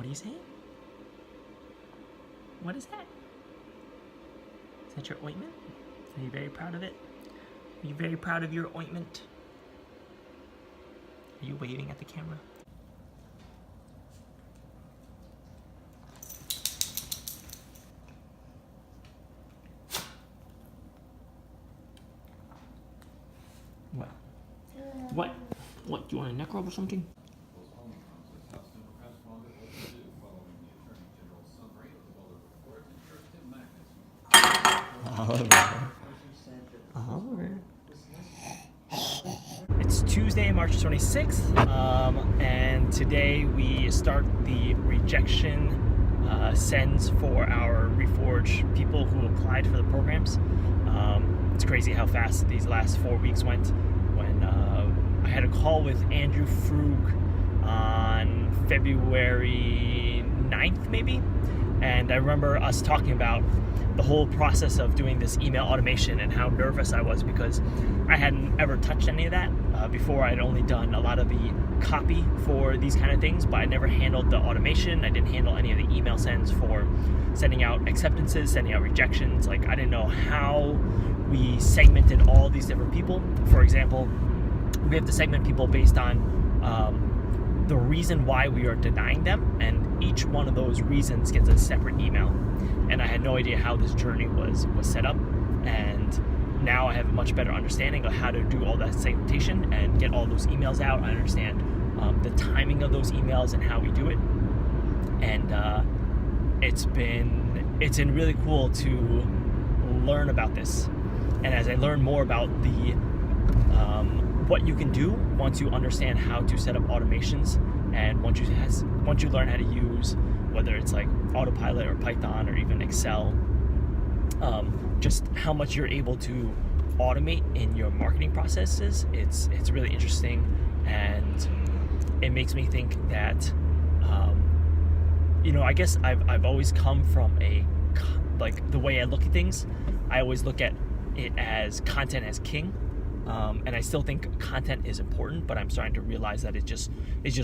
What are you saying? What is that? Is that your ointment? Are you very proud of it? Are you very proud of your ointment? Are you waving at the camera? What? What? What? Do you want a neck rub or something? Oliver. It's Tuesday, March 26th, and today we start the rejection sends for our Reforge people who applied for the programs. It's crazy how fast these last 4 weeks went. When I had a call with Andrew Frug on February 9th, maybe, and I remember us talking about the whole process of doing this email automation and how nervous I was because I hadn't ever touched any of that. Before, I'd only done a lot of the copy for these kind of things, but I never handled the automation. I didn't handle any of the email sends for sending out acceptances, sending out rejections. Like, I didn't know how we segmented all these different people. For example, we have to segment people based on the reason why we are denying them, and each one of those reasons gets a separate email. And I had no idea how this journey was set up, and now I have a much better understanding of how to do all that segmentation and get all those emails out. I understand the timing of those emails and how we do it, and it's been really cool to learn about this. And as I learn more about the what you can do once you understand how to set up automations, and once you learn how to use, whether it's like Autopilot or Python or even Excel, just how much you're able to automate in your marketing processes, it's really interesting, and it makes me think that I guess I've always come from the way I look at things. I always look at it as content as king, and I still think content is important, but I'm starting to realize that it's just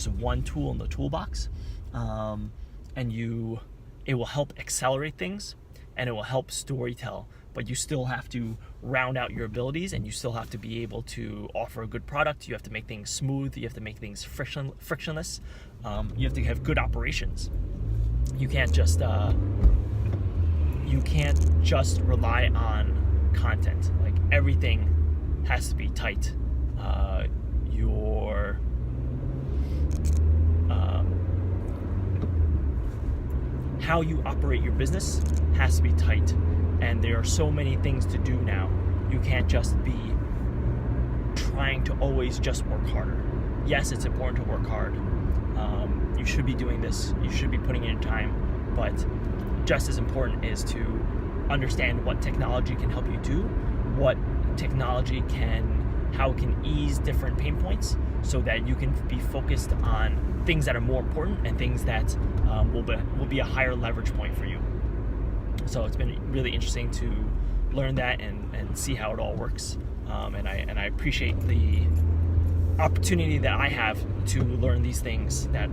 one tool in the toolbox, and it will help accelerate things and it will help storytell, but you still have to round out your abilities, and you still have to be able to offer a good product. You have to make things smooth, you have to make things frictionless, you have to have good operations. You can't just rely on content. Like, everything has to be tight. How you operate your business has to be tight, and there are so many things to do now. You can't just be trying to always just work harder. Yes, it's important to work hard. You should be doing this, you should be putting in time, but just as important is to understand what technology can help you do, what technology how it can ease different pain points, so that you can be focused on things that are more important and things that will be a higher leverage point for you. So it's been really interesting to learn that and see how it all works, and I appreciate the opportunity that I have to learn these things. That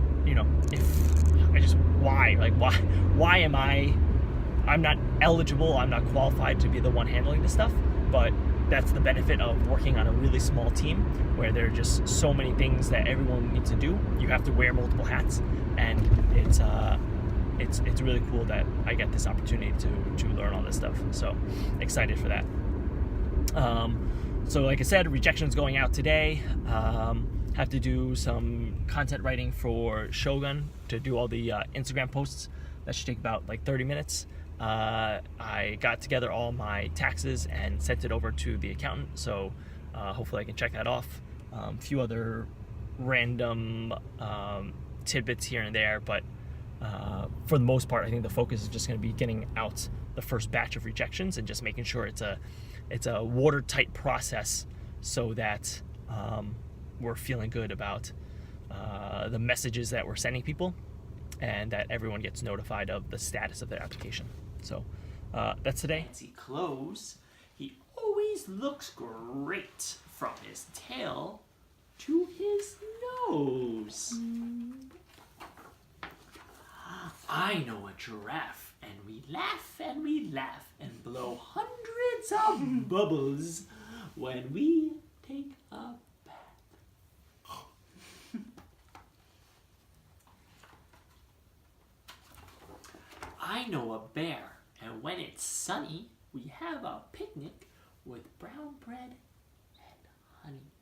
why am I'm not eligible, I'm not qualified to be the one handling this stuff, but that's the benefit of working on a really small team where there are just so many things that everyone needs to do. You have to wear multiple hats, and it's really cool that I get this opportunity to learn all this stuff. So excited for that. So like I said, rejection's going out today. Have to do some content writing for Shogun to do all the Instagram posts. That should take about 30 minutes. I got together all my taxes and sent it over to the accountant, so hopefully I can check that off. A few other random tidbits here and there, but for the most part, I think the focus is just going to be getting out the first batch of rejections and just making sure it's a watertight process, so that we're feeling good about the messages that we're sending people, and that everyone gets notified of the status of their application. So that's today. Fancy clothes. He always looks great from his tail to his nose. I know a giraffe, and we laugh and blow hundreds of bubbles when we take a bath. I know a bear, and when it's sunny, we have a picnic with brown bread and honey.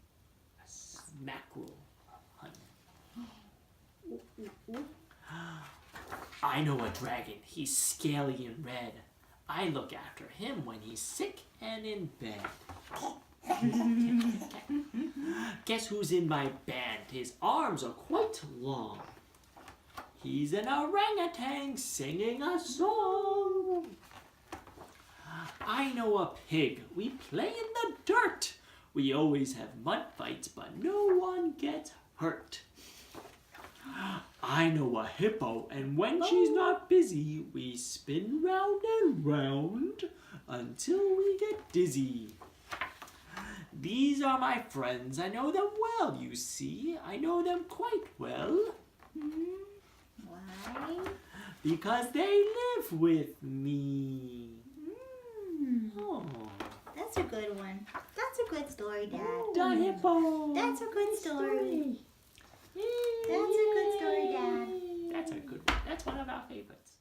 A smackerel of honey. I know a dragon. He's scaly and red. I look after him when he's sick and in bed. Guess who's in my band? His arms are quite long. He's an orangutan singing a song. I know a pig. We play in the dirt. We always have mud fights, but no one gets hurt. I know a hippo, and when she's not busy, we spin round and round until we get dizzy. These are my friends. I know them well, you see. I know them quite well. Why? Because they live with me. Oh. That's a good one. That's a good story, Dad. The hippo. That's a good story. That's a good story, Dad. That's a good one. That's one of our favorites.